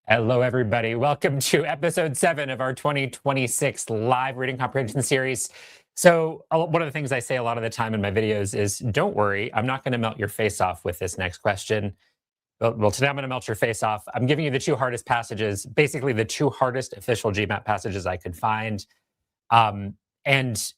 Hello, everybody. Welcome to episode 7 of our 2026 live reading comprehension series. So, one of the things I say a lot of the time in my videos is don't worry, I'm not going to melt your face off with this next question. Well, today I'm going to melt your face off. I'm giving you the two hardest passages, basically the two hardest official GMAT passages I could find. And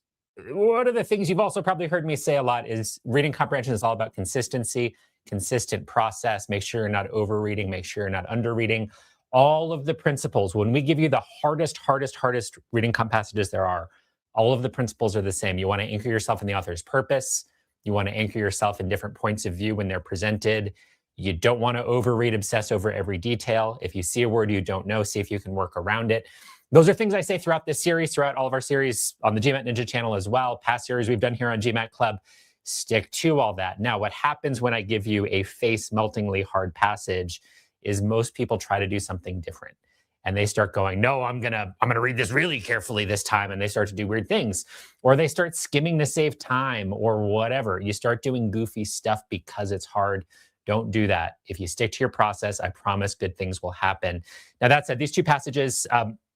one of the things you've also probably heard me say a lot is reading comprehension is all about consistency, consistent process. Make sure you're not overreading, make sure you're not underreading. All of the principles, when we give you the hardest reading comp passages there are, all of the principles are the same. You want to anchor yourself in the author's purpose. You want to anchor yourself in different points of view when they're presented. You don't want to overread, obsess over every detail. If you see a word you don't know, see if you can work around it. Those are things I say throughout this series, throughout all of our series on the GMAT Ninja channel as well, past series we've done here on GMAT Club. Stick to all that. Now, what happens when I give you a face-meltingly hard passage is most people try to do something different. And they start going, no, I'm gonna read this really carefully this time. And they start to do weird things. Or they start skimming to save time or whatever. You start doing goofy stuff because it's hard. Don't do that. If you stick to your process, I promise good things will happen. Now, that said, these two passages,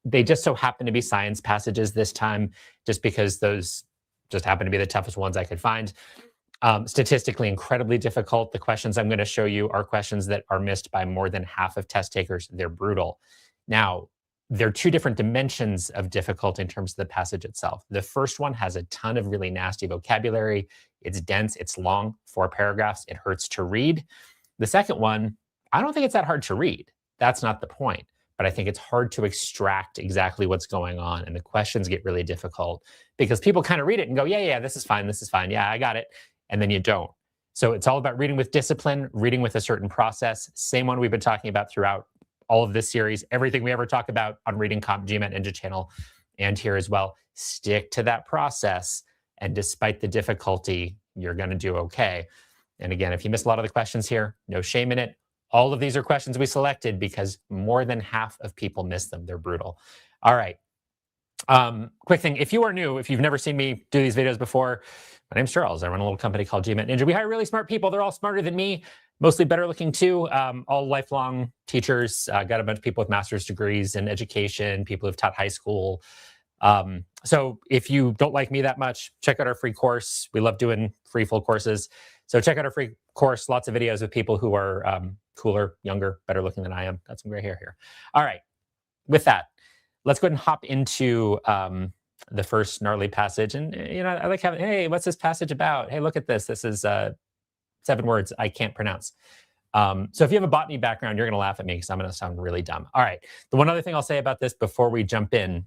they just so happen to be science passages this time, just because those just happen to be the toughest ones I could find. Statistically incredibly difficult. The questions I'm going to show you are questions that are missed by more than half of test takers. They're brutal. Now, there are two different dimensions of difficult in terms of the passage itself. The first one has a ton of really nasty vocabulary. It's dense, it's long, 4 paragraphs. It hurts to read. The second one, I don't think it's that hard to read. That's not the point. But I think it's hard to extract exactly what's going on. And the questions get really difficult because people kind of read it and go, yeah, this is fine. This is fine. Yeah, I got it. And then you don't. So it's all about reading with discipline, reading with a certain process. Same one we've been talking about throughout all of this series. Everything we ever talk about on Reading Comp GMAT Ninja channel and here as well. Stick to that process. And despite the difficulty, you're going to do okay. And again, if you miss a lot of the questions here, no shame in it. All of these are questions we selected because more than half of people miss them. They're brutal. All right. Quick thing. If you are new, if you've never seen me do these videos before, my name's Charles. I run a little company called GMAT Ninja. We hire really smart people. They're all smarter than me, mostly better looking too. All lifelong teachers. Got a bunch of people with master's degrees in education, people who've taught high school. So if you don't like me that much, check out our free course. We love doing free full courses. So check out our free course. Lots of videos of people who are cooler, younger, better looking than I am. Got some gray hair here. All right. With that, let's go ahead and hop into the first gnarly passage. And, I like having, hey, what's this passage about? Hey, look at this. This is 7 words I can't pronounce. So if you have a botany background, you're going to laugh at me because I'm going to sound really dumb. All right. The one other thing I'll say about this before we jump in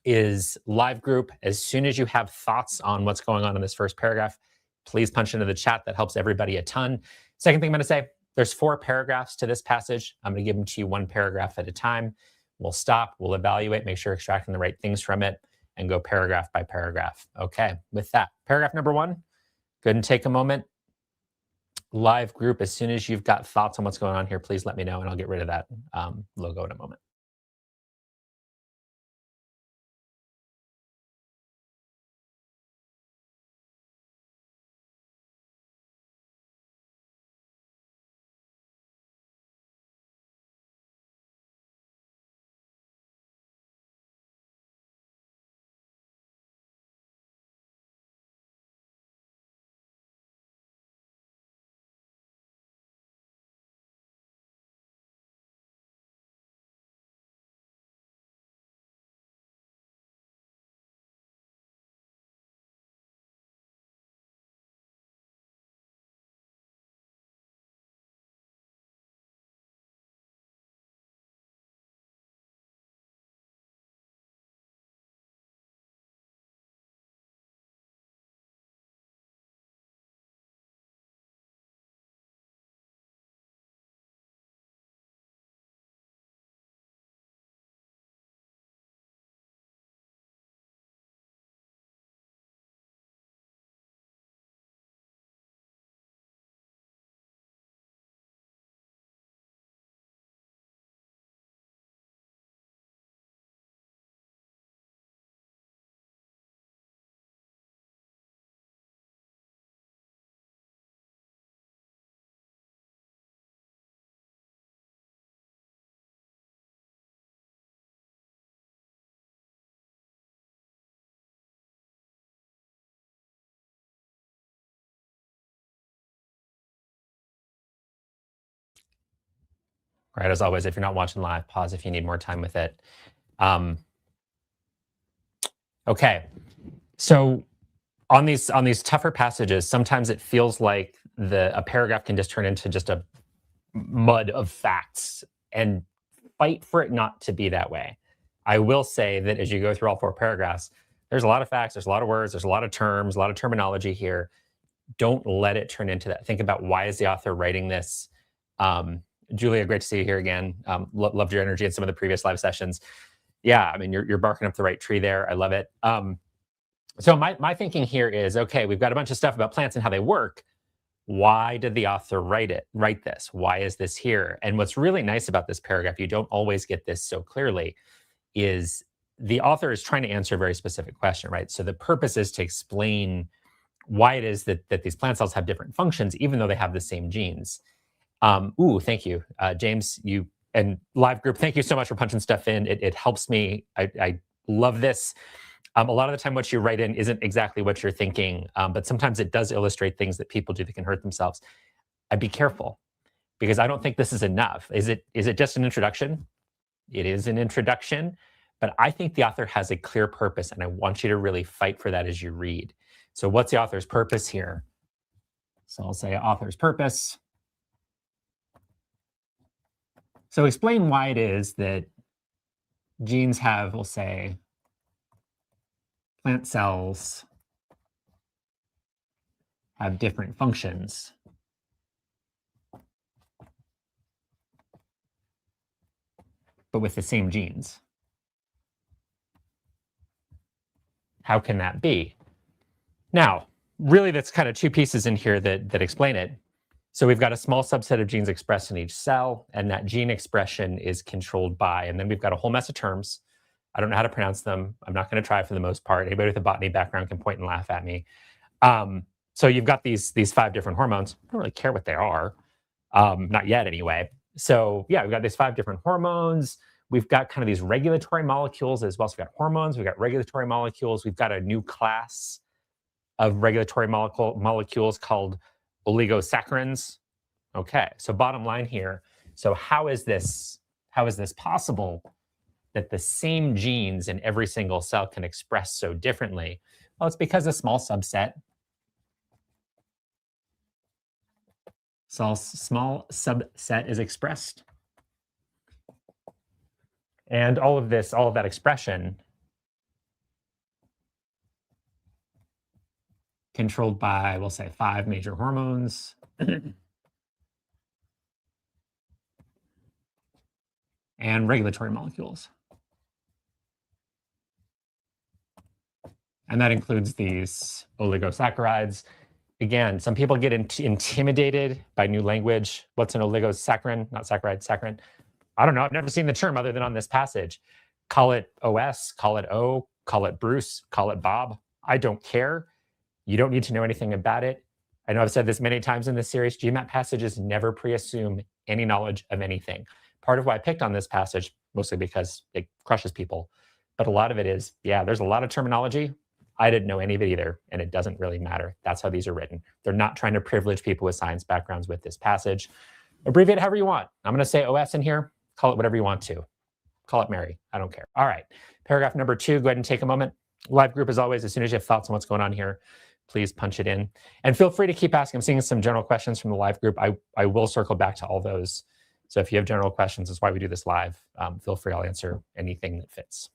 is live group. As soon as you have thoughts on what's going on in this first paragraph, please punch into the chat. That helps everybody a ton. Second thing I'm going to say, there's 4 paragraphs to this passage. I'm going to give them to you one paragraph at a time. We'll stop, we'll evaluate, make sure extracting the right things from it, and go paragraph by paragraph. Okay, with that, paragraph number 1, go ahead and take a moment. Live group, as soon as you've got thoughts on what's going on here, please let me know, and I'll get rid of that logo in a moment. right? As always, if you're not watching live, pause if you need more time with it. Okay, so on these tougher passages, sometimes it feels like a paragraph can just turn into just a mud of facts, and fight for it not to be that way. I will say that as you go through all 4 paragraphs, there's a lot of facts, there's a lot of words, there's a lot of terms, a lot of terminology here. Don't let it turn into that. Think about, why is the author writing this? Julia, great to see you here again. Loved your energy in some of the previous live sessions. Yeah, I mean, you're barking up the right tree there. I love it. So my thinking here is, okay, we've got a bunch of stuff about plants and how they work. Why did the author write this? Why is this here? And what's really nice about this paragraph, you don't always get this so clearly, is the author is trying to answer a very specific question, right? So the purpose is to explain why it is that these plant cells have different functions, even though they have the same genes. Thank you, James. You and live group, thank you so much for punching stuff in. It helps me. I love this. A lot of the time, what you write in isn't exactly what you're thinking, but sometimes it does illustrate things that people do that can hurt themselves. I'd be careful, because I don't think this is enough. Is it just an introduction? It is an introduction, but I think the author has a clear purpose, and I want you to really fight for that as you read. So what's the author's purpose here? So I'll say author's purpose. So explain why it is that genes have, we'll say, plant cells have different functions. But with the same genes. How can that be? Now, really, that's kind of 2 pieces in here that explain it. So we've got a small subset of genes expressed in each cell, and that gene expression is controlled by, and then we've got a whole mess of terms. I don't know how to pronounce them. I'm not going to try for the most part. Anybody with a botany background can point and laugh at me. So you've got these 5 different hormones. I don't really care what they are. Not yet, anyway. So yeah, we've got these 5 different hormones. We've got kind of these regulatory molecules as well. So we've got hormones, we've got regulatory molecules. We've got a new class of regulatory molecules called oligosaccharides. Okay, so bottom line here. So how is this possible that the same genes in every single cell can express so differently? Well, it's because a small subset is expressed. And all of that expression, controlled by, we'll say, 5 major hormones. And regulatory molecules. And that includes these oligosaccharides. Again, some people get intimidated by new language. What's an oligosaccharin? Not saccharide, saccharin. I don't know. I've never seen the term other than on this passage. Call it OS, call it O, call it Bruce, call it Bob. I don't care. You don't need to know anything about it. I know I've said this many times in this series. GMAT passages never pre-assume any knowledge of anything. Part of why I picked on this passage, mostly because it crushes people, but a lot of it is, yeah, there's a lot of terminology. I didn't know any of it either, and it doesn't really matter. That's how these are written. They're not trying to privilege people with science backgrounds with this passage. Abbreviate however you want. I'm going to say OS in here. Call it whatever you want to. Call it Mary. I don't care. All right. Paragraph number 2, go ahead and take a moment. Live group, as always, as soon as you have thoughts on what's going on here, please punch it in. And feel free to keep asking. I'm seeing some general questions from the live group. I will circle back to all those. So if you have general questions, that's why we do this live. Feel free. I'll answer anything that fits.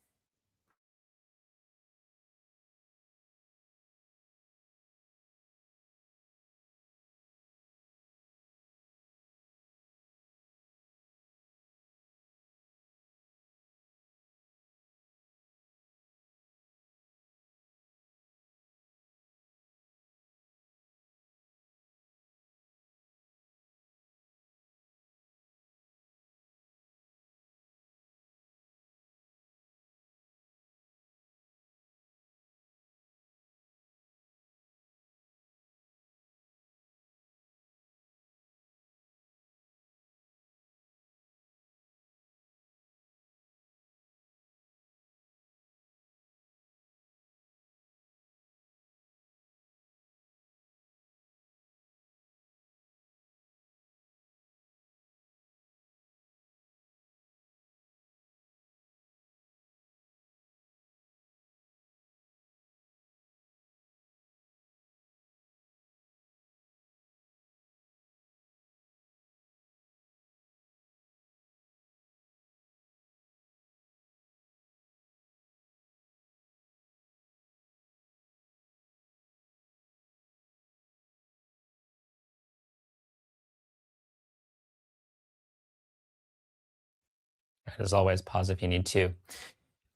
As always, pause if you need to.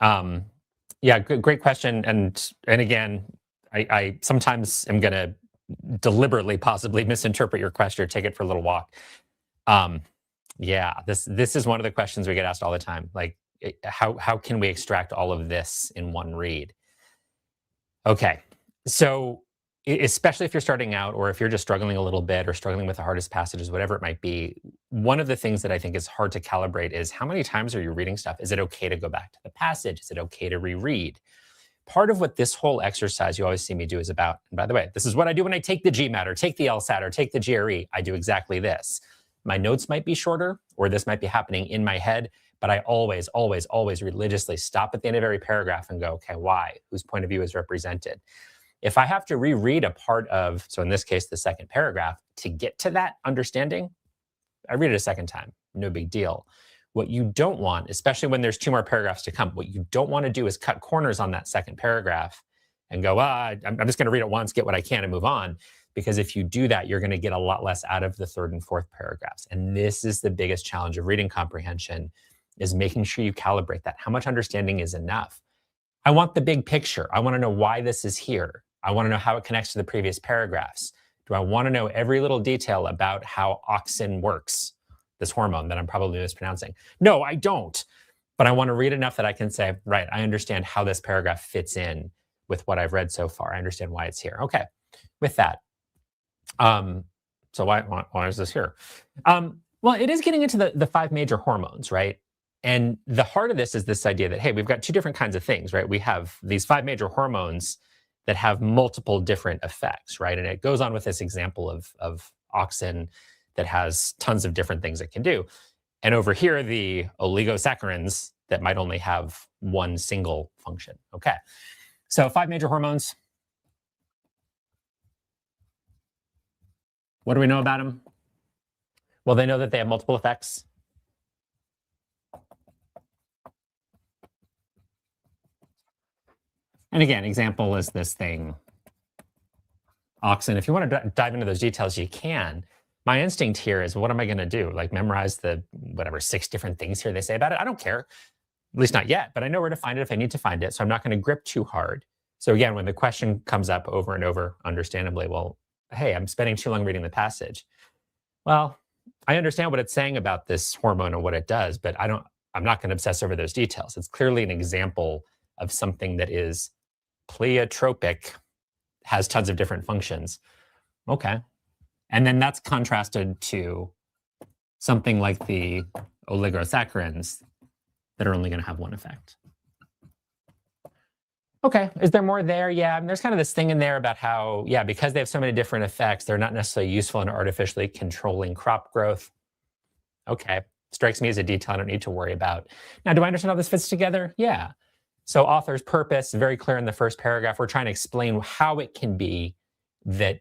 Um, yeah, great question. And again, I sometimes am going to deliberately possibly misinterpret your question or take it for a little walk. Um, yeah, this is one of the questions we get asked all the time. Like, how can we extract all of this in one read? Okay. So, especially if you're starting out or if you're just struggling a little bit or struggling with the hardest passages, whatever it might be, one of the things that I think is hard to calibrate is how many times are you reading stuff? Is it okay to go back to the passage? Is it okay to reread? Part of what this whole exercise you always see me do is about, and by the way, this is what I do when I take the GMAT or take the LSAT or take the GRE. I do exactly this. My notes might be shorter, or this might be happening in my head, but I always, always, always religiously stop at the end of every paragraph and go, okay, why? Whose point of view is represented? If I have to reread a part of, so in this case, the second paragraph, to get to that understanding, I read it a second time, no big deal. What you don't want, especially when there's two more paragraphs to come, what you don't want to do is cut corners on that second paragraph and go, I'm just going to read it once, get what I can, and move on. Because if you do that, you're going to get a lot less out of the third and fourth paragraphs. And this is the biggest challenge of reading comprehension, is making sure you calibrate that. How much understanding is enough? I want the big picture. I want to know why this is here. I want to know how it connects to the previous paragraphs. Do I want to know every little detail about how auxin works, this hormone that I'm probably mispronouncing? No, I don't. But I want to read enough that I can say, right, I understand how this paragraph fits in with what I've read so far. I understand why it's here. Okay, with that. So why is this here? Well, it is getting into the five major hormones, right? And the heart of this is this idea that, hey, we've got two different kinds of things, right? We have these five major hormones that have multiple different effects, right? And it goes on with this example of auxin that has tons of different things it can do. And over here, the oligosaccharides that might only have one single function. Okay. So five major hormones. What do we know about them? Well, they know that they have multiple effects. And again, example is this thing, auxin. If you want to dive into those details, you can. My instinct here is, what am I going to do? Like memorize the whatever 6 different things here they say about it? I don't care, at least not yet, but I know where to find it if I need to find it. So I'm not going to grip too hard. So again, when the question comes up over and over, understandably, well, hey, I'm spending too long reading the passage. Well, I understand what it's saying about this hormone and what it does, but I'm not going to obsess over those details. It's clearly an example of something that is pleiotropic, has tons of different functions. Okay. And then that's contrasted to something like the oligosaccharides that are only going to have one effect. Okay. Is there more there? Yeah. And there's kind of this thing in there about how, yeah, because they have so many different effects, they're not necessarily useful in artificially controlling crop growth. Okay. Strikes me as a detail I don't need to worry about. Now, do I understand how this fits together? Yeah. So author's purpose, very clear in the first paragraph. We're trying to explain how it can be that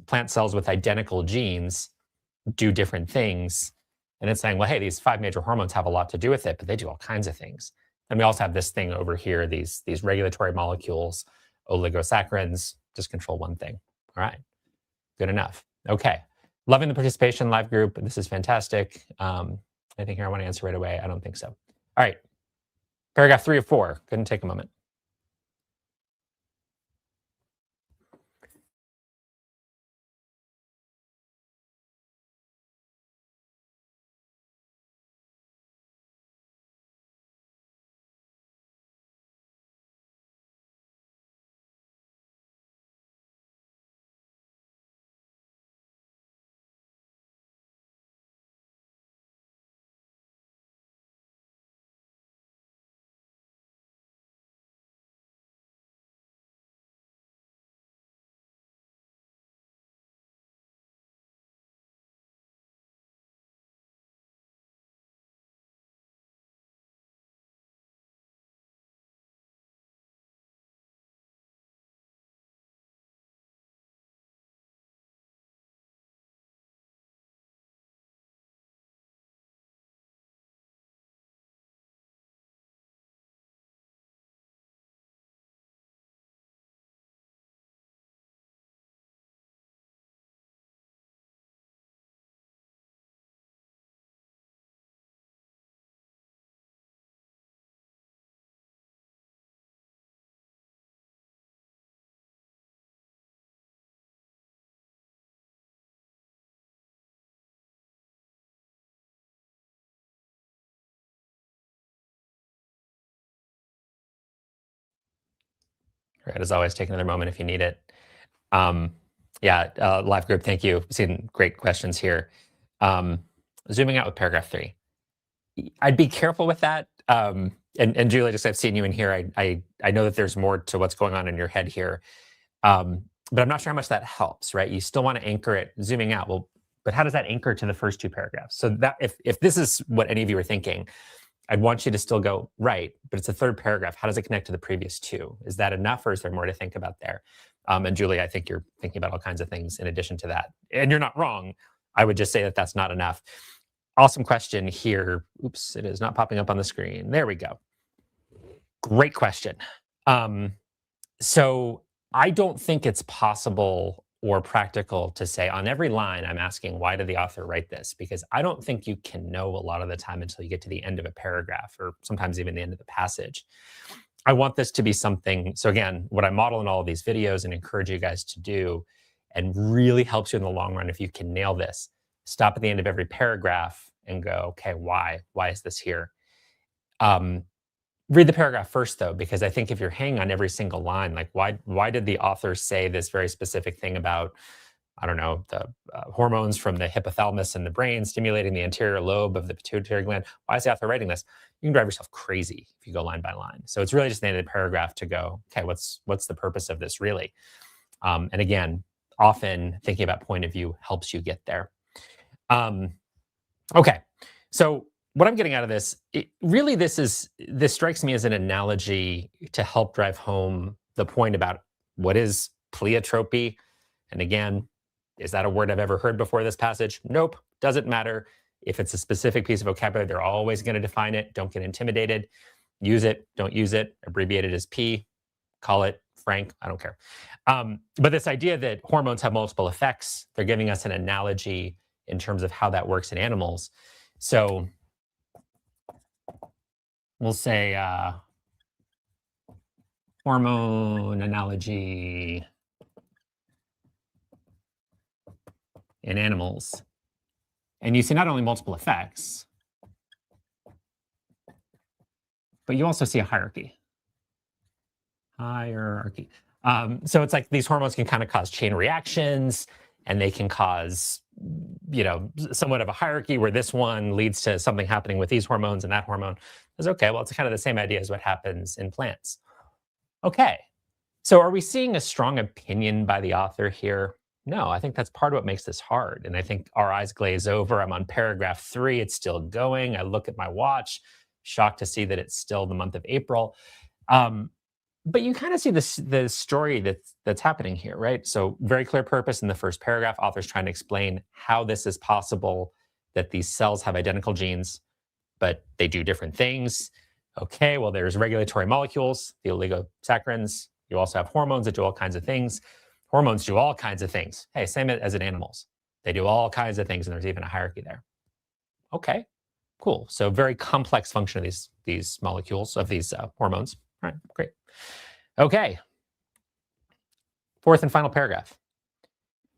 plant cells with identical genes do different things. And it's saying, well, hey, these 5 major hormones have a lot to do with it, but they do all kinds of things. And we also have this thing over here, these regulatory molecules, oligosaccharides, just control one thing. All right, good enough. Okay, loving the participation live group. This is fantastic. Anything here I want to answer right away? I don't think so. All right, paragraph 3 of 4. Couldn't take a moment. Right, as always, take another moment if you need it. Um, yeah, live group, thank you. Seen great questions here. Um, Zooming out with paragraph 3. I'd be careful with that. And Julie, just I've seen you in here. I know that there's more to what's going on in your head here. But I'm not sure how much that helps, right? You still want to anchor it zooming out. Well, but how does that anchor to the first two paragraphs? So that if this is what any of you are thinking, I'd want you to still go right, but it's a third paragraph. How does it connect to the previous two? Is that enough, or is there more to think about there? And Julie, I think you're thinking about all kinds of things in addition to that, and you're not wrong. I would just say that that's not enough. Awesome question here. Oops, it is not popping up on the screen. There we go. Great question. Um, so I don't think it's possible or practical to say on every line, I'm asking, why did the author write this? Because I don't think you can know a lot of the time until you get to the end of a paragraph or sometimes even the end of the passage. I want this to be something. So, again, what I model in all of these videos and encourage you guys to do, and really helps you in the long run if you can nail this, stop at the end of every paragraph and go, okay, why? Why is this here? Um, Read the paragraph first, though, because I think if you're hanging on every single line, like why did the author say this very specific thing about, I don't know, the hormones from the hypothalamus in the brain stimulating the anterior lobe of the pituitary gland? Why is the author writing this? You can drive yourself crazy if you go line by line. So it's really just the end of the paragraph to go, okay, what's the purpose of this really? And again, often thinking about point of view helps you get there. Um, Okay. So what I'm getting out of this, really, this strikes me as an analogy to help drive home the point about what is pleiotropy. And again, is that a word I've ever heard before this passage? Nope. Doesn't matter. If it's a specific piece of vocabulary, they're always going to define it. Don't get intimidated. Use it. Don't use it. Abbreviate it as P. Call it Frank. I don't care. But this idea that hormones have multiple effects, they're giving us an analogy in terms of how that works in animals. So we'll say hormone analogy in animals. And you see not only multiple effects, but you also see a hierarchy. Hierarchy. So it's like these hormones can kind of cause chain reactions, and they can cause, somewhat of a hierarchy where this one leads to something happening with these hormones and that hormone. Is okay. Well, it's kind of the same idea as what happens in plants. Okay. So are we seeing a strong opinion by the author here? No, I think that's part of what makes this hard. And I think our eyes glaze over. I'm on paragraph 3. It's still going. I look at my watch, shocked to see that it's still the month of April. Um, but you kind of see the story that's happening here, right? So very clear purpose in the first paragraph. Author's trying to explain how this is possible, that these cells have identical genes, but they do different things. Okay, well, there's regulatory molecules, the oligosaccharides. You also have hormones that do all kinds of things. Hormones do all kinds of things. Hey, same as in animals. They do all kinds of things, and there's even a hierarchy there. Okay, cool. So very complex function of these molecules, of these hormones. All right, great. Okay, fourth and final paragraph.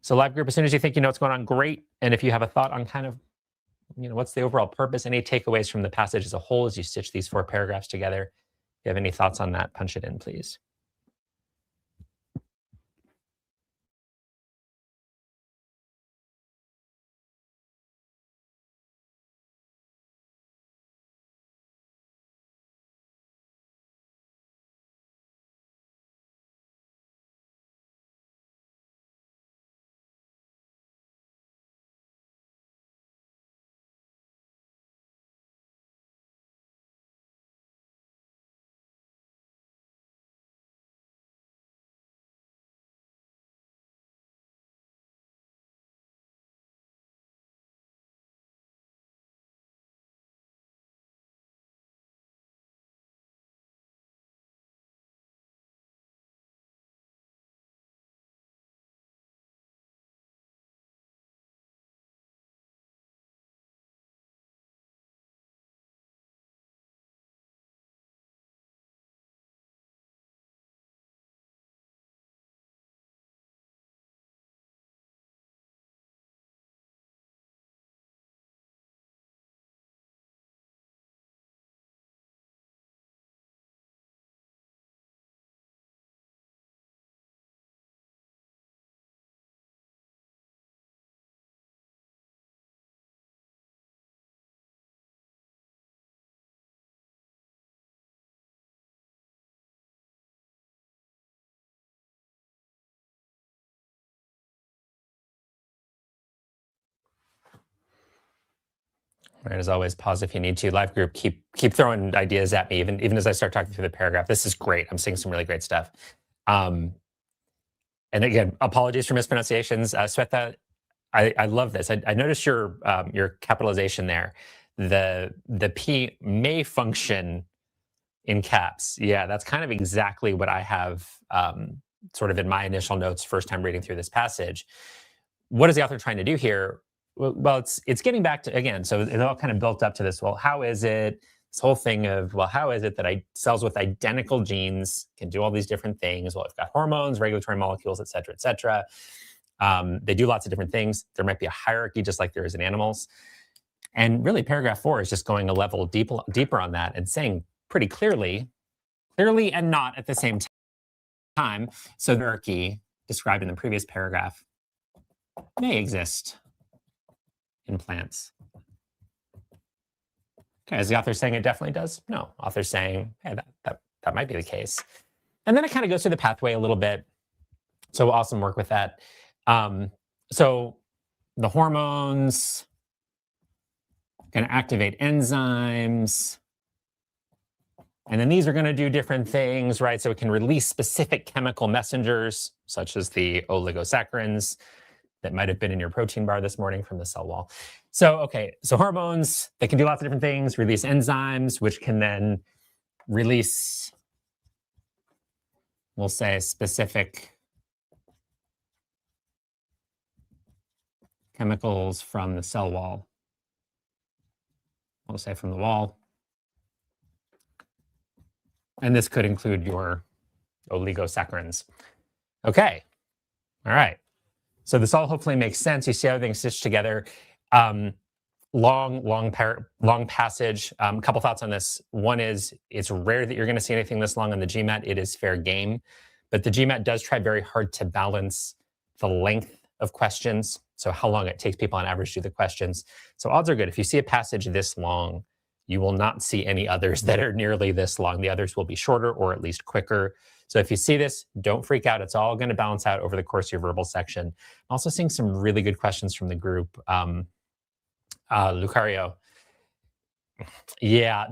So live group, as soon as you think you know what's going on, great. And if you have a thought on kind of, what's the overall purpose, any takeaways from the passage as a whole as you stitch these 4 paragraphs together, if you have any thoughts on that, punch it in, please. Right, as always, pause if you need to. Live group, keep throwing ideas at me, even as I start talking through the paragraph. This is great. I'm seeing some really great stuff. And again, apologies for mispronunciations. Sweta, I love this. I noticed your capitalization there. The P may function in caps. Yeah, that's kind of exactly what I have sort of in my initial notes first time reading through this passage. What is the author trying to do here? Well, it's getting back to, again, so it all kind of built up to this. Well, how is it, this whole thing of, well, how is it that cells with identical genes can do all these different things? Well, we've got hormones, regulatory molecules, et cetera, et cetera. They do lots of different things. There might be a hierarchy just like there is in animals. And really, paragraph 4 is just going a level deeper on that and saying pretty clearly and not at the same time. So the hierarchy described in the previous paragraph may exist in plants. Okay, is the author saying it definitely does? No, author's saying, hey, that might be the case. And then it kind of goes through the pathway a little bit. So we'll awesome work with that. So the hormones going to activate enzymes. And then these are going to do different things, right? So it can release specific chemical messengers, such as the oligosaccharides that might have been in your protein bar this morning from the cell wall. So, okay, so hormones, they can do lots of different things, release enzymes, which can then release, we'll say, specific chemicals from the cell wall. We'll say from the wall. And this could include your oligosaccharides. Okay, all right. So this all hopefully makes sense. You see how everything's stitched together. Long passage. A couple thoughts on this. One is it's rare that you're going to see anything this long on the GMAT. It is fair game. But the GMAT does try very hard to balance the length of questions. So how long it takes people on average to do the questions. So odds are good. If you see a passage this long, you will not see any others that are nearly this long. The others will be shorter or at least quicker. So if you see this, don't freak out. It's all going to balance out over the course of your verbal section. I'm also seeing some really good questions from the group. Lucario. Yeah,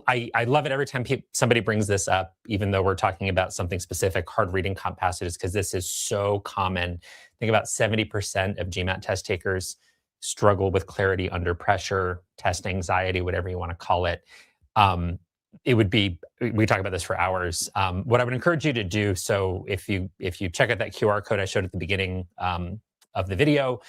I love it every time somebody brings this up, even though we're talking about something specific, hard reading comp passages, because this is so common. I think about 70% of GMAT test takers struggle with clarity under pressure, test anxiety, whatever you want to call it. It would be, we talk about this for hours. What I would encourage you to do, so if you check out that QR code I showed at the beginning of the video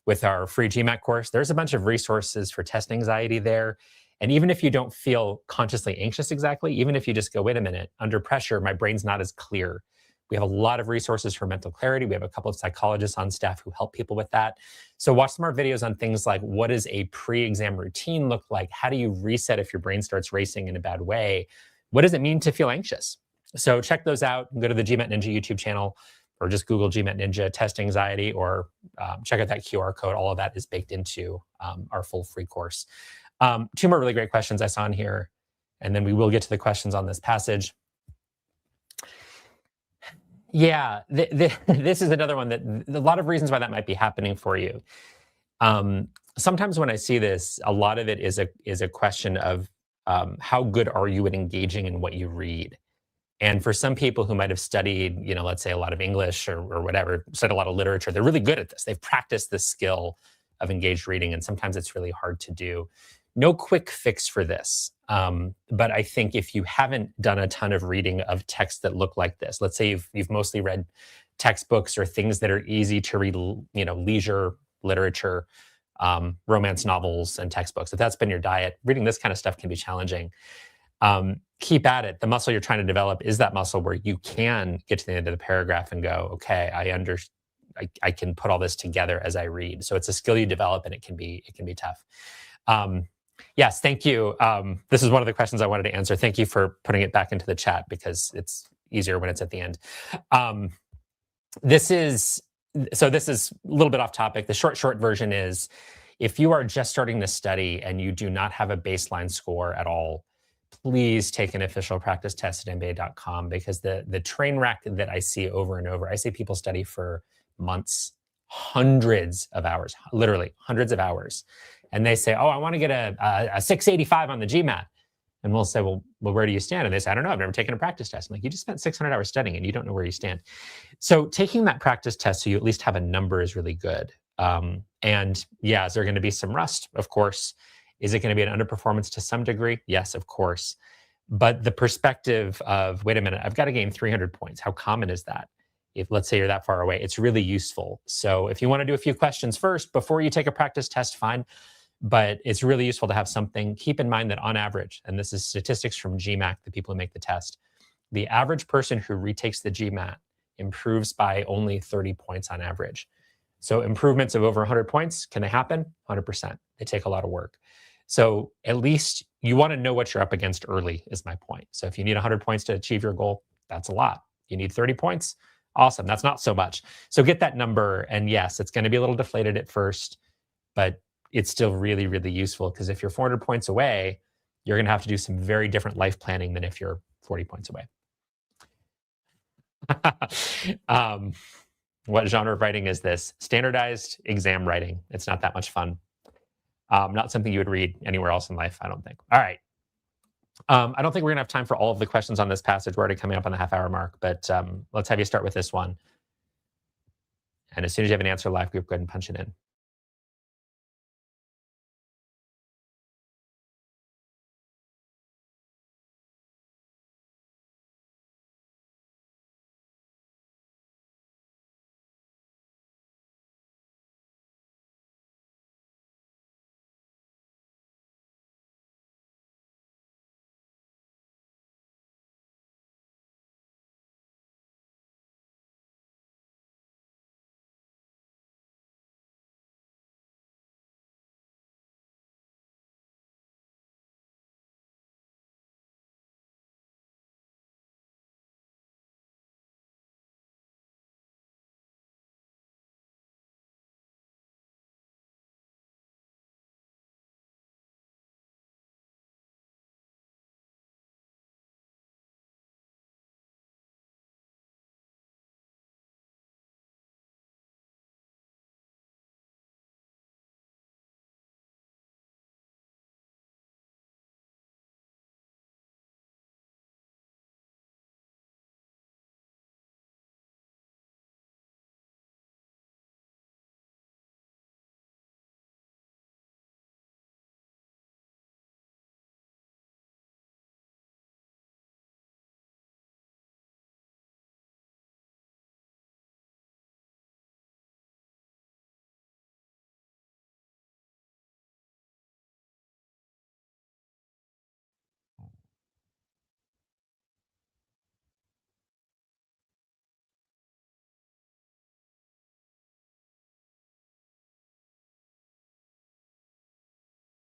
with our free GMAT course, there's a bunch of resources for test anxiety there. And even if you don't feel consciously anxious exactly, even if you just go, wait a minute, under pressure, my brain's not as clear. We have a lot of resources for mental clarity. We have a couple of psychologists on staff who help people with that. So watch some of our videos on things like, what does a pre-exam routine look like? How do you reset if your brain starts racing in a bad way? What does it mean to feel anxious? So check those out. Go to the GMAT Ninja YouTube channel, or just Google GMAT Ninja test anxiety, or check out that QR code. All of that is baked into our full free course. Two more really great questions I saw in here, and then we will get to the questions on this passage. Yeah, this is another one that a lot of reasons why that might be happening for you. Sometimes when I see this, a lot of it is a question of how good are you at engaging in what you read? And for some people who might have studied, let's say a lot of English or whatever, studied a lot of literature, they're really good at this. They've practiced this skill of engaged reading, and sometimes it's really hard to do. No quick fix for this. But I think if you haven't done a ton of reading of texts that look like this, let's say you've mostly read textbooks or things that are easy to read, leisure literature, romance novels and textbooks. If that's been your diet, reading this kind of stuff can be challenging. Keep at it. The muscle you're trying to develop is that muscle where you can get to the end of the paragraph and go, okay, I can put all this together as I read. So it's a skill you develop, and it can be tough. Yes, thank you. This is one of the questions I wanted to answer. Thank you for putting it back into the chat, because it's easier when it's at the end. This is a little bit off topic. The short version is, if you are just starting to study and you do not have a baseline score at all, please take an official practice test at MBA.com, because the train wreck that I see over and over, I see people study for months, hundreds of hours, literally hundreds of hours. and they say, oh, I want to get a 685 on the GMAT. And we'll say, well, where do you stand? And they say, I don't know. I've never taken a practice test. I'm like, you just spent 600 hours studying and you don't know where you stand. So taking that practice test so you at least have a number is really good. And yeah, is there going to be some rust? Of course. Is it going to be an underperformance to some degree? Yes, of course. But the perspective of, wait a minute, I've got to gain 300 points. How common is that? If let's say you're that far away, it's really useful. So if you want to do a few questions first before you take a practice test, fine. But it's really useful to have something. Keep in mind that on average, and this is statistics from GMAT, the people who make the test, the average person who retakes the GMAT improves by only 30 points on average. So improvements of over 100 points, can they happen? 100%. They take a lot of work. So at least you want to know what you're up against early is my point. So if you need 100 points to achieve your goal, that's a lot. You need 30 points? Awesome. That's not so much. So get that number. And yes, it's going to be a little deflated at first, but it's still really, really useful because if you're 400 points away, you're going to have to do some very different life planning than if you're 40 points away. What genre of writing is this? Standardized exam writing. It's not that much fun. Not something you would read anywhere else in life, I don't think. All right. I don't think we're going to have time for all of the questions on this passage. We're already coming up on the half-hour mark, but let's have you start with this one. And as soon as you have an answer, live group, go ahead and punch it in.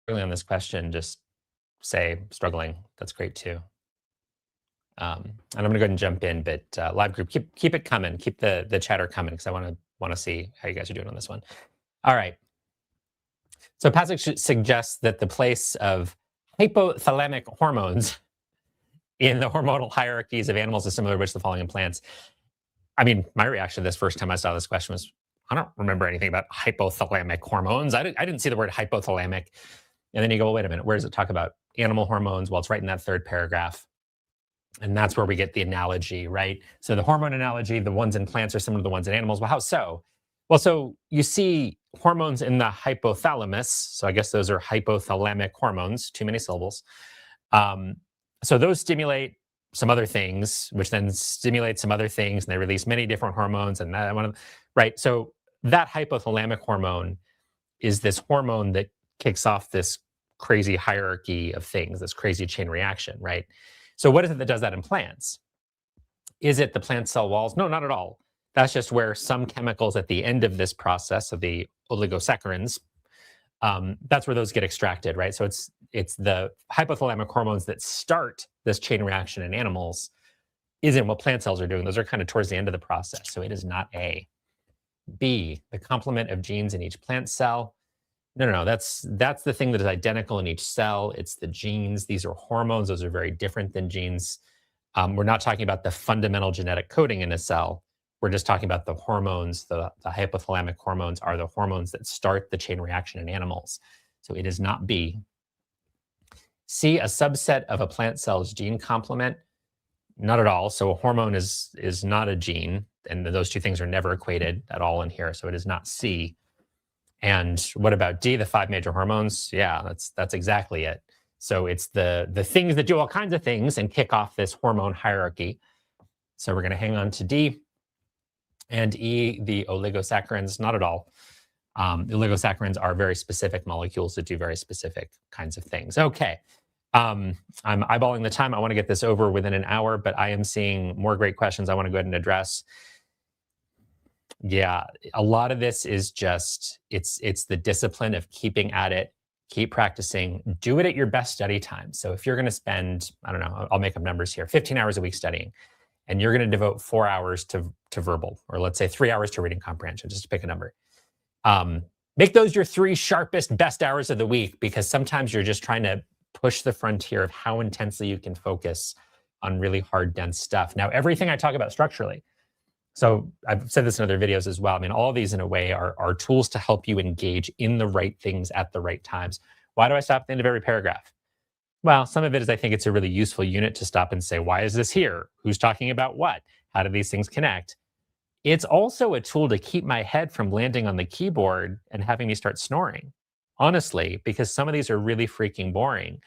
Really on this question, just say struggling. That's great too. And I'm going to go ahead and jump in, but live group, keep it coming. Keep the chatter coming because I want to see how you guys are doing on this one. All right. So passage suggests that the place of hypothalamic hormones in the hormonal hierarchies of animals is similar to which the following in plants. I mean, my reaction to this first time I saw this question was, I don't remember anything about hypothalamic hormones. I didn't see the word hypothalamic. And then you go, well, wait a minute, where does it talk about animal hormones? Well, it's right in that third paragraph. And that's where we get the analogy, right? So the hormone analogy, the ones in plants are similar to the ones in animals. Well, how so? Well, so you see hormones in the hypothalamus. So I guess those are hypothalamic hormones, too many syllables. So those stimulate some other things, which then stimulate some other things, and they release many different hormones. And that one, right? So that hypothalamic hormone is this hormone that kicks off this crazy hierarchy of things, this crazy chain reaction, right? So what is it that does that in plants? Is it the plant cell walls? No, not at all. That's just where some chemicals at the end of this process of the oligosaccharides, that's where those get extracted, right? So it's the hypothalamic hormones that start this chain reaction in animals isn't what plant cells are doing. Those are kind of towards the end of the process. So it is not A. B, the complement of genes in each plant cell. No. That's the thing that is identical in each cell. It's the genes. These are hormones. Those are very different than genes. We're not talking about the fundamental genetic coding in a cell. We're just talking about the hormones. The hypothalamic hormones are the hormones that start the chain reaction in animals. So it is not B. C, a subset of a plant cell's gene complement. Not at all. So a hormone is not a gene, and those two things are never equated at all in here. So it is not C. And what about D, the 5 major hormones? Yeah, that's exactly it. So it's the things that do all kinds of things and kick off this hormone hierarchy. So we're going to hang on to D. And E, the oligosaccharides, not at all. The oligosaccharides are very specific molecules that do very specific kinds of things. Okay. I'm eyeballing the time. I want to get this over within an hour, but I am seeing more great questions I want to go ahead and address. Yeah, a lot of this is just, it's the discipline of keeping at it, keep practicing, do it at your best study time. So if you're going to spend, I don't know, I'll make up numbers here, 15 hours a week studying, and you're going to devote 4 hours to verbal, or let's say 3 hours to reading comprehension, just to pick a number. Make those your 3 sharpest, best hours of the week, because sometimes you're just trying to push the frontier of how intensely you can focus on really hard, dense stuff. Now, everything I talk about structurally, so I've said this in other videos as well. I mean, all of these in a way are tools to help you engage in the right things at the right times. Why do I stop at the end of every paragraph? Well, some of it is I think it's a really useful unit to stop and say, why is this here? Who's talking about what? How do these things connect? It's also a tool to keep my head from landing on the keyboard and having me start snoring, honestly, because some of these are really freaking boring.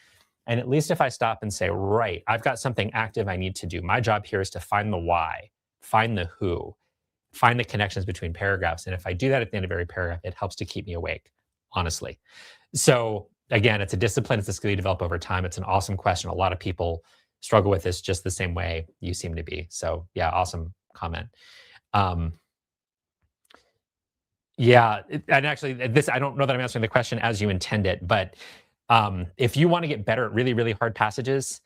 And at least if I stop and say, right, I've got something active I need to do. My job here is to find the why, find the who, find the connections between paragraphs. And if I do that at the end of every paragraph, it helps to keep me awake, honestly. So again, it's a discipline. It's a skill you develop over time. It's an awesome question. A lot of people struggle with this just the same way you seem to be. So yeah, awesome comment. Yeah, and actually, this, I don't know that I'm answering the question as you intend it, but if you want to get better at really, really hard passages,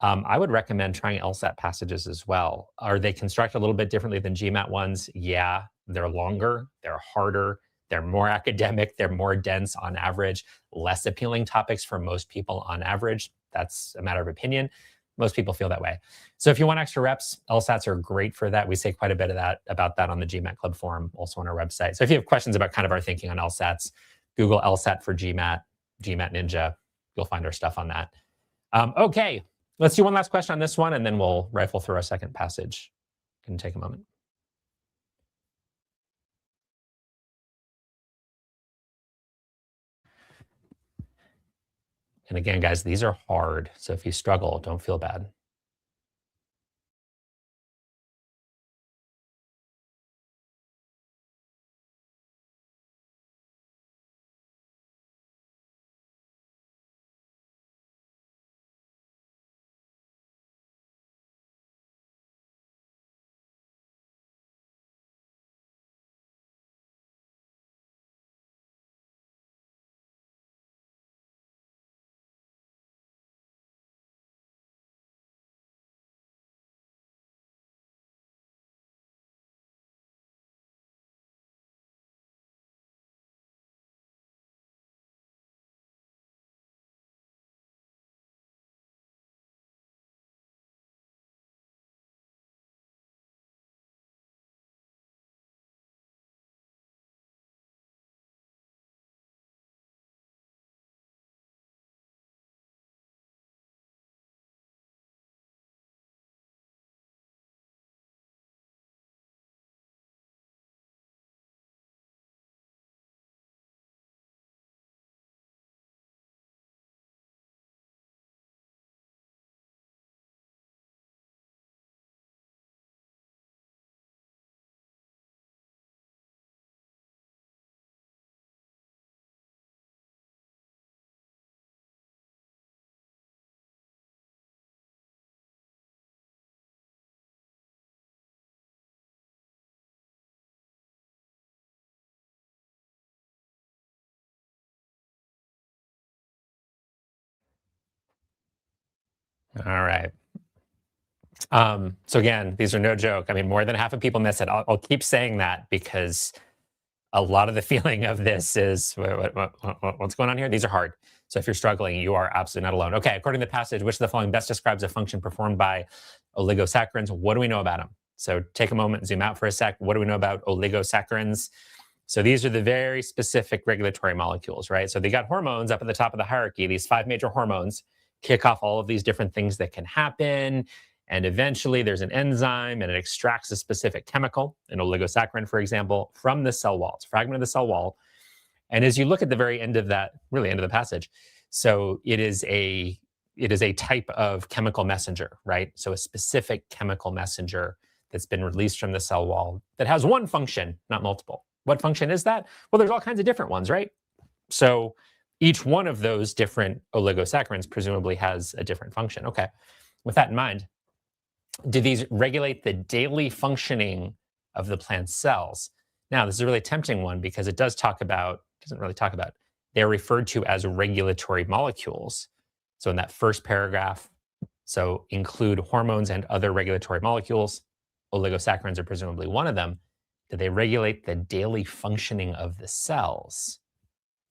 I would recommend trying LSAT passages as well. Are they constructed a little bit differently than GMAT ones? Yeah, they're longer, they're harder, they're more academic, they're more dense on average, less appealing topics for most people on average. That's a matter of opinion. Most people feel that way. So if you want extra reps, LSATs are great for that. We say quite a bit of that about that on the GMAT Club forum, also on our website. So if you have questions about kind of our thinking on LSATs, Google LSAT for GMAT, GMAT Ninja. You'll find our stuff on that. Okay, let's do one last question on this one, and then we'll rifle through our second passage. Can take a moment. And again, guys, these are hard. So if you struggle, don't feel bad. All right. So again, these are no joke. I mean, more than half of people miss it. I'll keep saying that because a lot of the feeling of this is what's going on here? These are hard. So if you're struggling, you are absolutely not alone. Okay, according to the passage, which of the following best describes a function performed by oligosaccharides? What do we know about them? So take a moment, zoom out for a sec. What do we know about oligosaccharides? So these are the very specific regulatory molecules, right? So they got hormones up at the top of the hierarchy. These 5 major hormones kick off all of these different things that can happen. And eventually there's an enzyme and it extracts a specific chemical, an oligosaccharin, for example, from the cell wall. It's a fragment of the cell wall. And as you look at the very end of that, really end of the passage, so it is a type of chemical messenger, right? So a specific chemical messenger that's been released from the cell wall that has one function, not multiple. What function is that? Well, there's all kinds of different ones, right? So each one of those different oligosaccharides presumably has a different function. Okay. With that in mind, do these regulate the daily functioning of the plant cells? Now, this is a really tempting one because it doesn't really talk about, they're referred to as regulatory molecules. So in that first paragraph, so include hormones and other regulatory molecules. Oligosaccharides are presumably one of them. Do they regulate the daily functioning of the cells?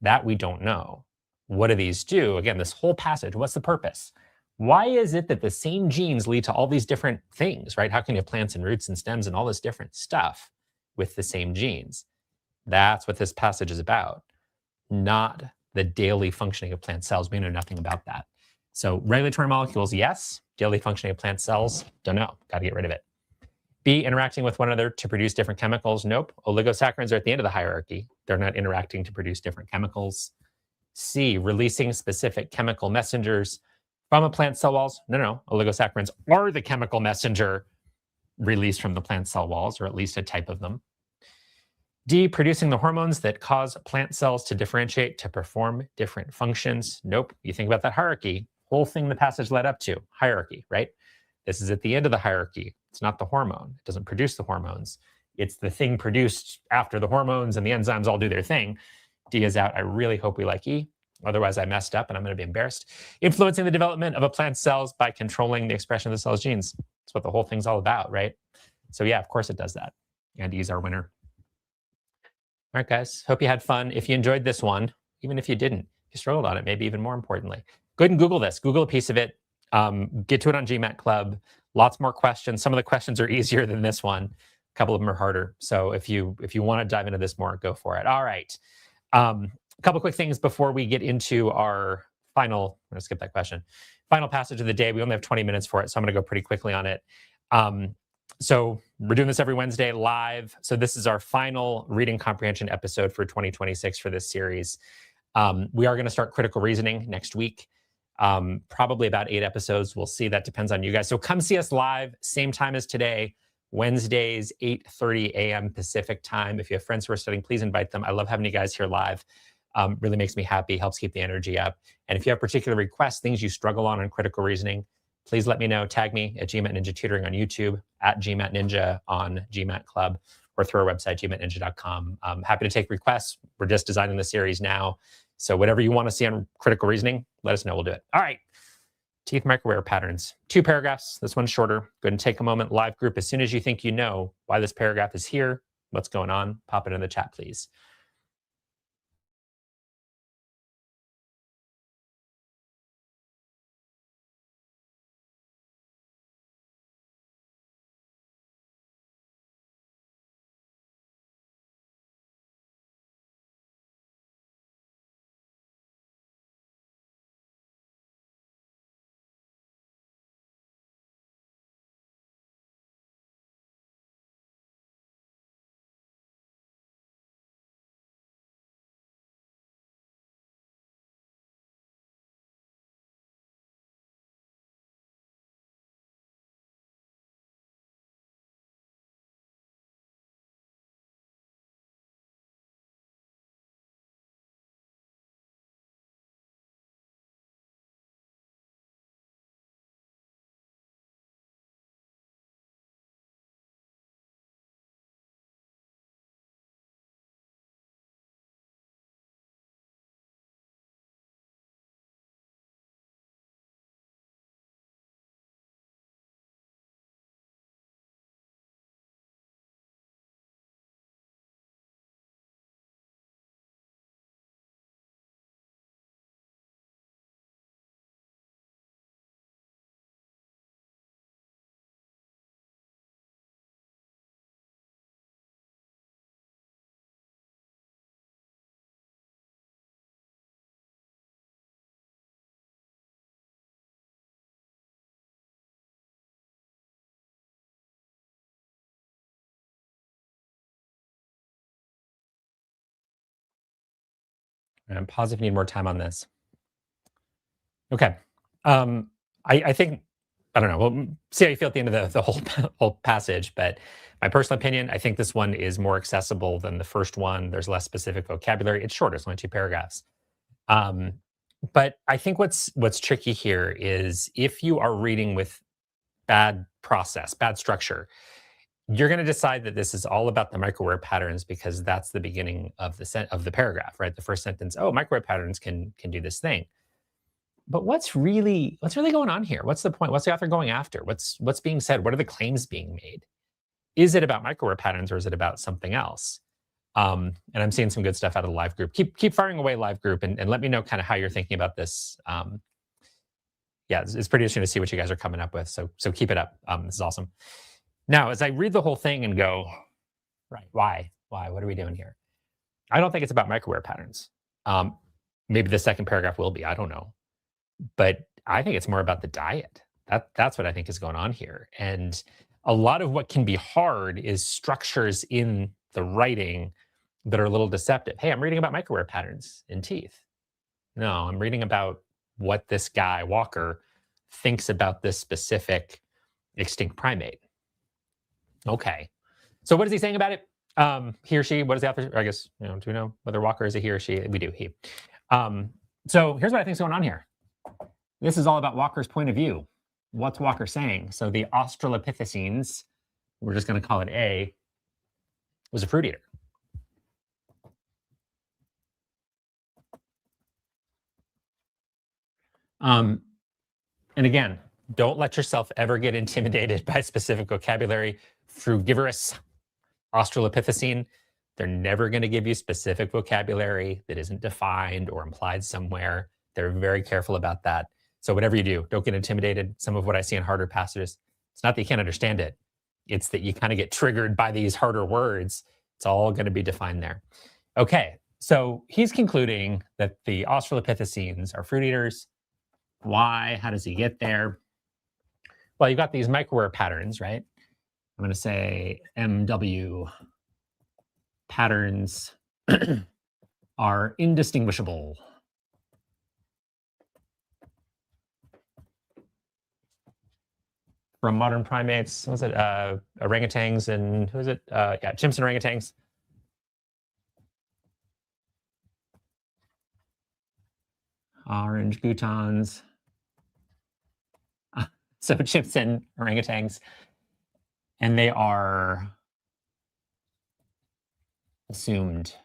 That we don't know. What do these do? Again, this whole passage, what's the purpose? Why is it that the same genes lead to all these different things, right? How can you have plants and roots and stems and all this different stuff with the same genes? That's what this passage is about, not the daily functioning of plant cells. We know nothing about that. So regulatory molecules, yes. Daily functioning of plant cells, don't know. Got to get rid of it. B, interacting with one another to produce different chemicals. Nope. Oligosaccharides are at the end of the hierarchy. They're not interacting to produce different chemicals. C, releasing specific chemical messengers from a plant cell walls. No. Oligosaccharides are the chemical messenger released from the plant cell walls, or at least a type of them. D, producing the hormones that cause plant cells to differentiate to perform different functions. Nope. You think about that hierarchy, whole thing the passage led up to, hierarchy, right? This is at the end of the hierarchy. It's not the hormone. It doesn't produce the hormones. It's the thing produced after the hormones and the enzymes all do their thing. D is out. I really hope we like E. Otherwise, I messed up and I'm going to be embarrassed. Influencing the development of a plant's cells by controlling the expression of the cell's genes. That's what the whole thing's all about, right? So yeah, of course it does that. And E is our winner. All right, guys. Hope you had fun. If you enjoyed this one, even if you didn't, if you struggled on it, maybe even more importantly, go ahead and Google this. Google a piece of it. Get to it on GMAT Club. Lots more questions. Some of the questions are easier than this one. A couple of them are harder. So if you want to dive into this more, go for it. All right. A couple quick things before we get into our final. I'm going to skip that question. Final passage of the day. We only have 20 minutes for it, so I'm going to go pretty quickly on it. So we're doing this every Wednesday live. So this is our final reading comprehension episode for 2026 for this series. We are going to start critical reasoning next week. Probably about 8 episodes. We'll see. That depends on you guys. So come see us live, same time as today, Wednesdays, 8:30 a.m. Pacific time. If you have friends who are studying, please invite them. I love having you guys here live. Really makes me happy, helps keep the energy up. And if you have particular requests, things you struggle on critical reasoning, please let me know. Tag me at GMAT Ninja Tutoring on YouTube, at GMAT Ninja on GMAT Club, or through our website, gmatninja.com. I'm happy to take requests. We're just designing the series now. So whatever you want to see on critical reasoning, let us know. We'll do it. All right. Teeth microwear patterns. 2 paragraphs. This one's shorter. Go ahead and take a moment. Live group. As soon as you think you know why this paragraph is here, what's going on, pop it in the chat, please. And pause if you need more time on this. Okay. I think, I don't know. We'll see how you feel at the end of the whole passage. But my personal opinion, I think this one is more accessible than the first one. There's less specific vocabulary. It's shorter. It's only 2 paragraphs. Um, but I think what's tricky here is if you are reading with bad process, bad structure, you're going to decide that this is all about the microware patterns because that's the beginning of the paragraph, right? The first sentence, oh, microware patterns can do this thing. But what's really going on here? What's the point? What's the author going after? What's being said? What are the claims being made? Is it about microware patterns or is it about something else? And I'm seeing some good stuff out of the live group. Keep firing away, live group, and let me know kind of how you're thinking about this. Yeah, it's pretty interesting to see what you guys are coming up with. So keep it up. This is awesome. Now, as I read the whole thing and go, right, why? What are we doing here? I don't think it's about microware patterns. Maybe the second paragraph will be. I don't know. But I think it's more about the diet. That's what I think is going on here. And a lot of what can be hard is structures in the writing that are a little deceptive. Hey, I'm reading about microware patterns in teeth. No, I'm reading about what this guy, Walker, thinks about this specific extinct primate. Okay. So what is he saying about it? He or she, what is the author? I guess, do we know whether Walker is a he or she? We do, he. So here's what I think is going on here. This is all about Walker's point of view. What's Walker saying? So the Australopithecines, we're just going to call it A, was a fruit eater. And again, don't let yourself ever get intimidated by specific vocabulary. Frugivorous, Australopithecine, they're never going to give you specific vocabulary that isn't defined or implied somewhere. They're very careful about that. So whatever you do, don't get intimidated. Some of what I see in harder passages, it's not that you can't understand it. It's that you kind of get triggered by these harder words. It's all going to be defined there. Okay, so he's concluding that the Australopithecines are fruit eaters. Why? How does he get there? Well, you've got these microware patterns, right? I'm going to say MW patterns are indistinguishable from modern primates. What was it? Orangutans and who is it? Yeah, chimps and orangutans. Orange gutans. So chimps and orangutans. And they are assumed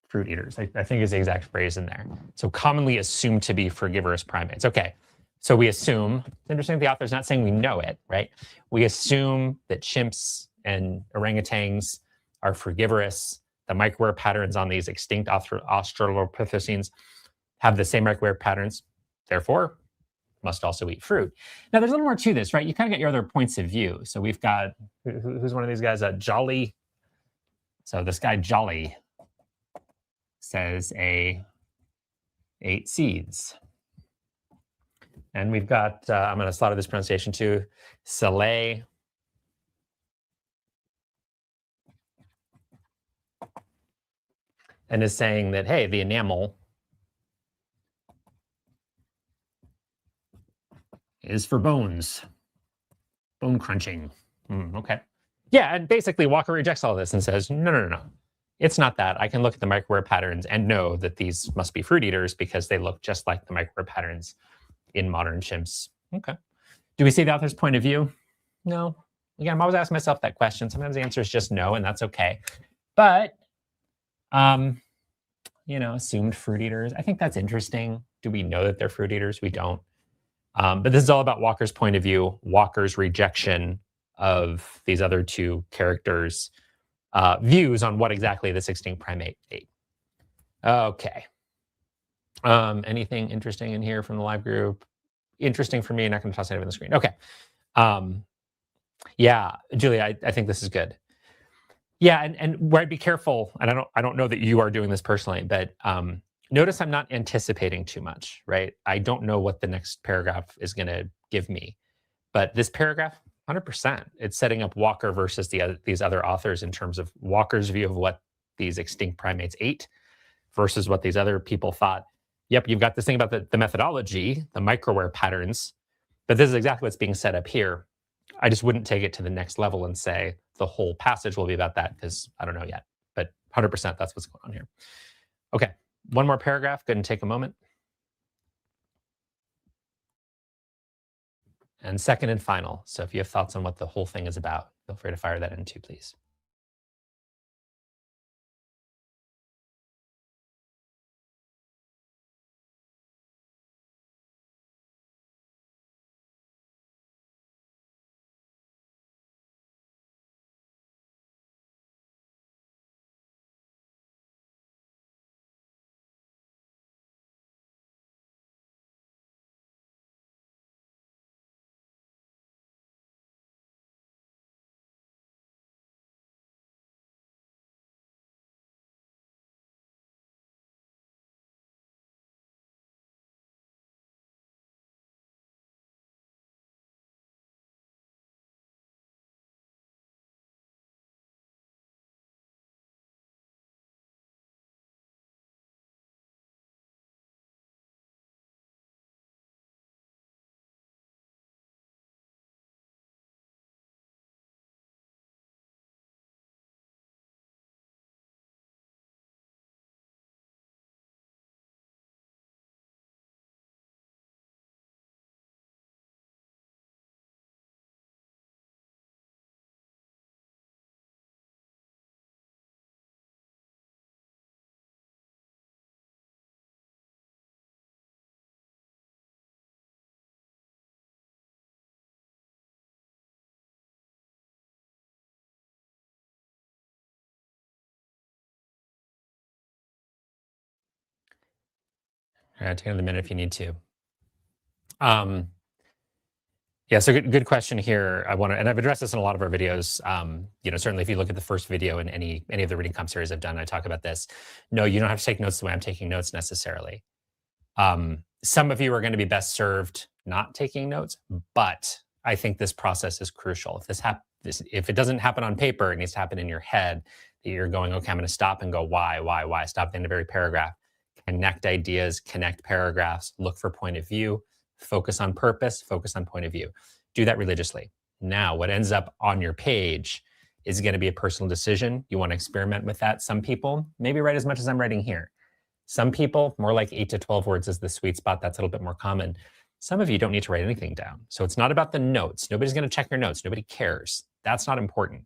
fruit eaters. I think is the exact phrase in there. So commonly assumed to be frugivorous primates. Okay, so we assume, it's interesting the author's not saying we know it, right? We assume that chimps and orangutans are frugivorous. The microware patterns on these extinct Australopithecines have the same microware patterns, therefore must also eat fruit. Now, there's a little more to this, right? You kind of get your other points of view. So we've got, who's one of these guys? Jolly. So this guy Jolly says ate seeds. And we've got, I'm going to slaughter this pronunciation too, Saleh. And is saying that, hey, the enamel is for bones, bone crunching. Okay. Yeah, and basically Walker rejects all this and says, no. It's not that. I can look at the microware patterns and know that these must be fruit eaters because they look just like the microware patterns in modern chimps. Okay. Do we see the author's point of view? No. Again, I'm always asking myself that question. Sometimes the answer is just no, and that's okay. But, assumed fruit eaters. I think that's interesting. Do we know that they're fruit eaters? We don't. But this is all about Walker's point of view, Walker's rejection of these other two characters' views on what exactly this extinct primate ate. Okay. Anything interesting in here from the live group? Interesting for me, not going to toss anything on the screen. Okay. Yeah, Julia, I think this is good. Yeah, and where I'd be careful, and I don't know that you are doing this personally, but notice I'm not anticipating too much, right? I don't know what the next paragraph is going to give me. But this paragraph, 100%, it's setting up Walker versus these other authors in terms of Walker's view of what these extinct primates ate versus what these other people thought. Yep, you've got this thing about the methodology, the microware patterns, but this is exactly what's being set up here. I just wouldn't take it to the next level and say the whole passage will be about that, because I don't know yet, but 100% that's what's going on here. Okay, one more paragraph, go ahead and take a moment. And second and final. So if you have thoughts on what the whole thing is about, feel free to fire that in too, please. All right, take another minute if you need to. Yeah, so good question here. I want to, and I've addressed this in a lot of our videos. Certainly if you look at the first video in any of the reading comp series I've done, I talk about this. No, you don't have to take notes the way I'm taking notes necessarily. Some of you are going to be best served not taking notes, but I think this process is crucial. If it doesn't happen on paper, it needs to happen in your head. That you're going, okay, I'm going to stop and go, why? Stop at the end of every paragraph. Connect ideas, connect paragraphs, look for point of view, focus on purpose, focus on point of view. Do that religiously. Now, what ends up on your page is going to be a personal decision. You want to experiment with that. Some people maybe write as much as I'm writing here. Some people, more like 8 to 12 words is the sweet spot. That's a little bit more common. Some of you don't need to write anything down. So it's not about the notes. Nobody's going to check your notes. Nobody cares. That's not important.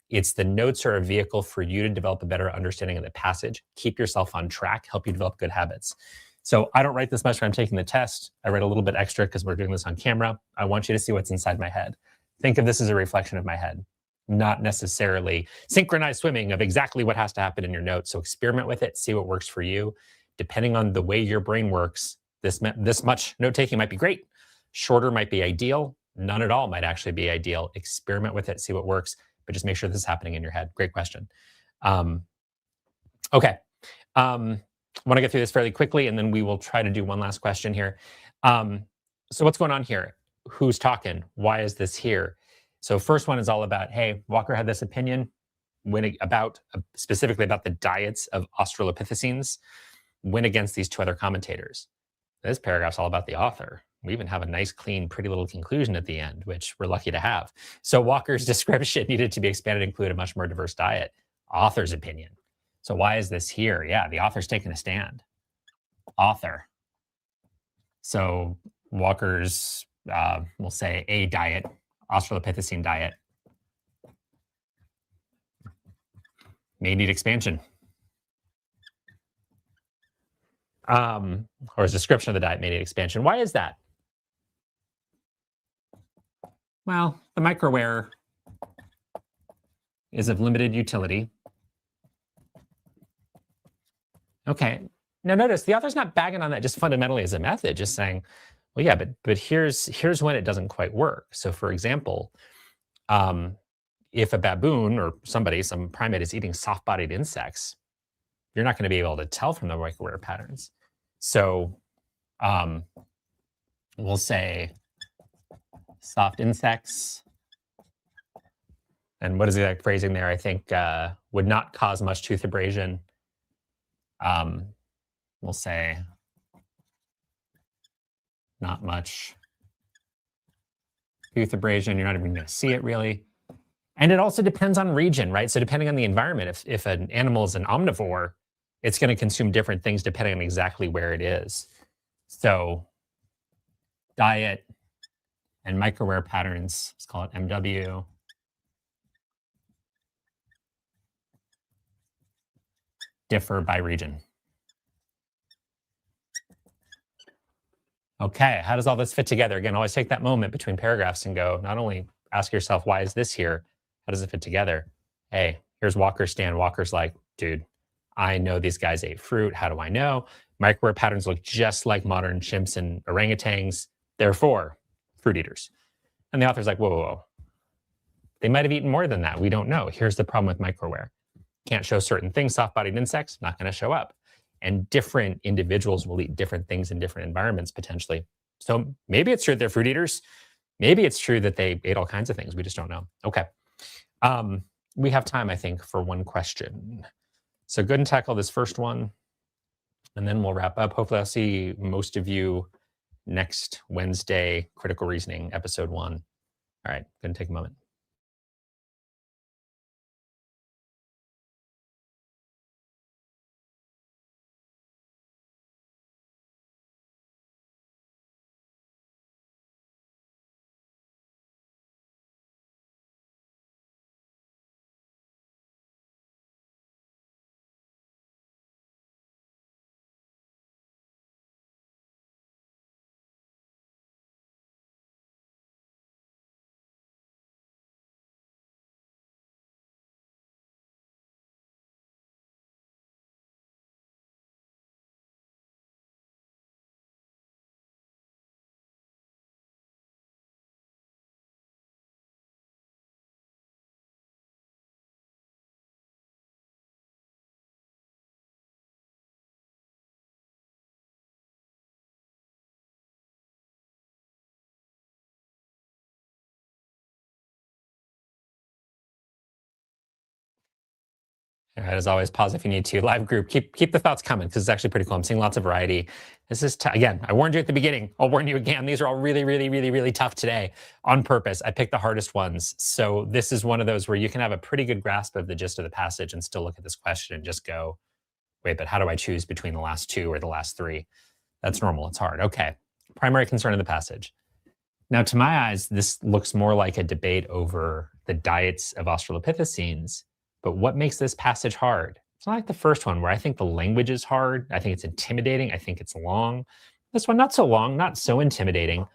It's the notes are a vehicle for you to develop a better understanding of the passage, keep yourself on track, help you develop good habits. So I don't write this much when I'm taking the test. I write a little bit extra because we're doing this on camera. I want you to see what's inside my head. Think of this as a reflection of my head, not necessarily synchronized swimming of exactly what has to happen in your notes. So experiment with it, see what works for you. Depending on the way your brain works, this much note-taking might be great. Shorter might be ideal. None at all might actually be ideal. Experiment with it, see what works, but just make sure this is happening in your head. Great question. Okay. I want to get through this fairly quickly, and then we will try to do one last question here. So what's going on here? Who's talking? Why is this here? So first one is all about, hey, Walker had this opinion specifically about the diets of Australopithecines, went against these two other commentators. This paragraph's all about the author. We even have a nice, clean, pretty little conclusion at the end, which we're lucky to have. So Walker's description needed to be expanded to include a much more diverse diet. Author's opinion. So why is this here? Yeah, the author's taking a stand. Author. So Walker's, we'll say a diet, Australopithecine diet, may need expansion. Or his description of the diet may need expansion. Why is that? Well, the microware is of limited utility. Okay. Now notice the author's not bagging on that just fundamentally as a method, just saying, well, yeah, but here's when it doesn't quite work. So for example, if a baboon or some primate is eating soft-bodied insects, you're not going to be able to tell from the microware patterns. So we'll say soft insects And what is the exact phrasing there? I think would not cause much tooth abrasion. We'll say not much tooth abrasion. You're not even going to see it really. And it also depends on region, right? So depending on the environment, if an animal is an omnivore, it's going to consume different things depending on exactly where it is. So diet and microwear patterns, let's call it MW, differ by region. Okay, how does all this fit together? Again, always take that moment between paragraphs and go, not only ask yourself, why is this here? How does it fit together? Hey, here's Walker's stand. Walker's like, dude, I know these guys ate fruit. How do I know? Microwear patterns look just like modern chimps and orangutans. Therefore, fruit eaters. And the author's like, whoa, whoa, whoa. They might have eaten more than that. We don't know. Here's the problem with microwear. Can't show certain things. Soft-bodied insects, not going to show up. And different individuals will eat different things in different environments potentially. So maybe it's true that they're fruit eaters. Maybe it's true that they ate all kinds of things. We just don't know. Okay. We have time, I think, for one question. So go ahead and tackle this first one, and then we'll wrap up. Hopefully I'll see most of you next Wednesday, Critical Reasoning, episode 1. All right, go ahead and take a moment. All right, as always, pause if you need to. Live group, keep the thoughts coming because it's actually pretty cool. I'm seeing lots of variety. This is, again, I warned you at the beginning. I'll warn you again. These are all really, really, really, really tough today on purpose. I picked the hardest ones. So this is one of those where you can have a pretty good grasp of the gist of the passage and still look at this question and just go, wait, but how do I choose between the last 2 or the last 3? That's normal. It's hard. Okay. Primary concern of the passage. Now, to my eyes, this looks more like a debate over the diets of Australopithecines. But what makes this passage hard? It's not like the first one where I think the language is hard. I think it's intimidating. I think it's long. This one, not so long, not so intimidating.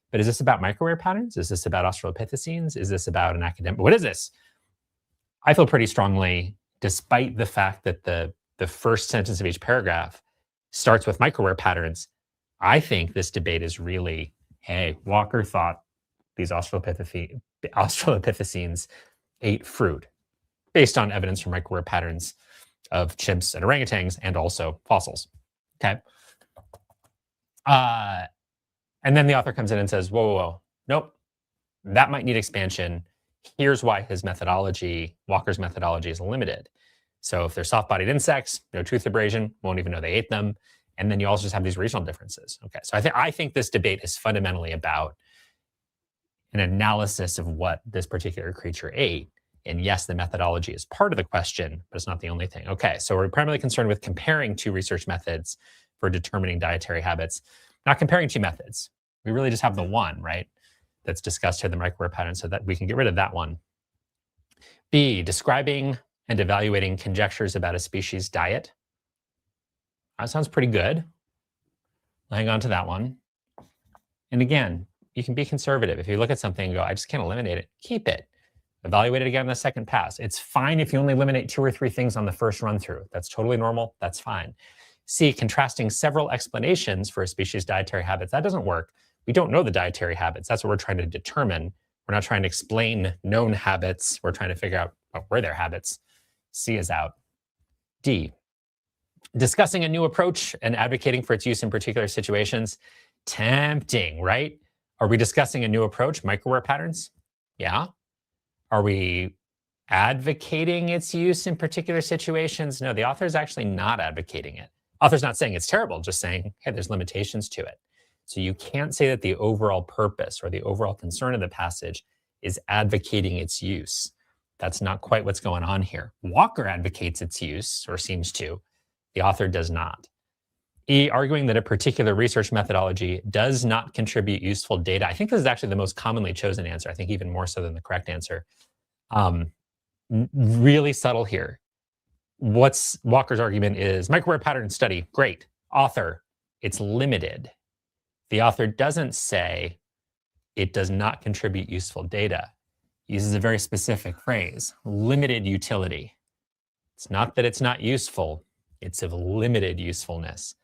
But is this about microwear patterns? Is this about Australopithecines? Is this about an academic? What is this? I feel pretty strongly, despite the fact that the first sentence of each paragraph starts with microwear patterns, I think this debate is really, hey, Walker thought these Australopithecines ate fruit based on evidence from microwear patterns of chimps and orangutans and also fossils. Okay. And then the author comes in and says, whoa, whoa, whoa, nope, that might need expansion. Here's why his methodology, Walker's methodology, is limited. So if they're soft-bodied insects, no tooth abrasion, won't even know they ate them. And then you also just have these regional differences. Okay, so I think this debate is fundamentally about an analysis of what this particular creature ate. And yes, the methodology is part of the question, but it's not the only thing. Okay, so we're primarily concerned with comparing 2 research methods for determining dietary habits, not comparing 2 methods. We really just have the one, right, that's discussed here, the microwear pattern, so that we can get rid of that one. B, describing and evaluating conjectures about a species' diet. That sounds pretty good. I'll hang on to that one. And again, you can be conservative. If you look at something and go, I just can't eliminate it, keep it. Evaluate it again on the second pass. It's fine if you only eliminate 2 or 3 things on the first run through. That's totally normal. That's fine. C, contrasting several explanations for a species' dietary habits. That doesn't work. We don't know the dietary habits. That's what we're trying to determine. We're not trying to explain known habits. We're trying to figure out what were their habits. C is out. D, discussing a new approach and advocating for its use in particular situations. Tempting, right? Are we discussing a new approach, microwear patterns? Yeah. Are we advocating its use in particular situations. No, the author is actually not advocating it. Author's not saying it's terrible, just saying, hey, there's limitations to it. So you can't say that the overall purpose or the overall concern of the passage is advocating its use. That's not quite what's going on here. Walker advocates its use, or seems to. The author does not. E, arguing that a particular research methodology does not contribute useful data. I think this is actually the most commonly chosen answer. I think even more so than the correct answer. Really subtle here. What's Walker's argument is microware pattern study, great. Author, it's limited. The author doesn't say it does not contribute useful data. He uses a very specific phrase, limited utility. It's not that it's not useful, it's of limited usefulness.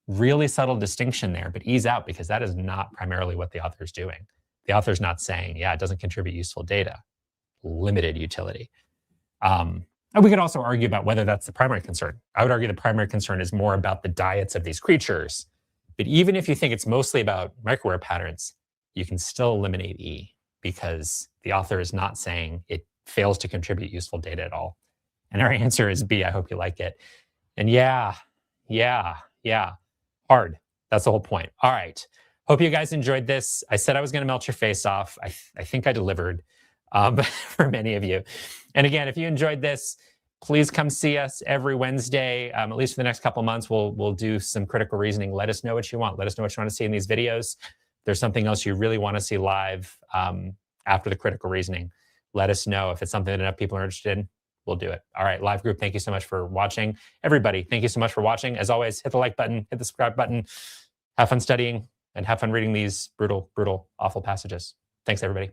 Really subtle distinction there, but ease out because that is not primarily what the author's doing. The author's not saying, yeah, it doesn't contribute useful data, limited utility. And we could also argue about whether that's the primary concern. I would argue the primary concern is more about the diets of these creatures. But even if you think it's mostly about microware patterns, you can still eliminate E because the author is not saying it fails to contribute useful data at all. And our answer is B. I hope you like it. And yeah, hard. That's the whole point. All right. Hope you guys enjoyed this. I said I was going to melt your face off. I think I delivered for many of you. And again, if you enjoyed this, please come see us every Wednesday, at least for the next couple of months. We'll do some critical reasoning. Let us know what you want. Let us know what you want to see in these videos. If there's something else you really want to see live after the critical reasoning, let us know. If it's something that enough people are interested in, we'll do it. All right, live group, thank you so much for watching. Everybody, thank you so much for watching. As always, hit the like button, hit the subscribe button. Have fun studying and have fun reading these brutal, awful passages. Thanks, everybody.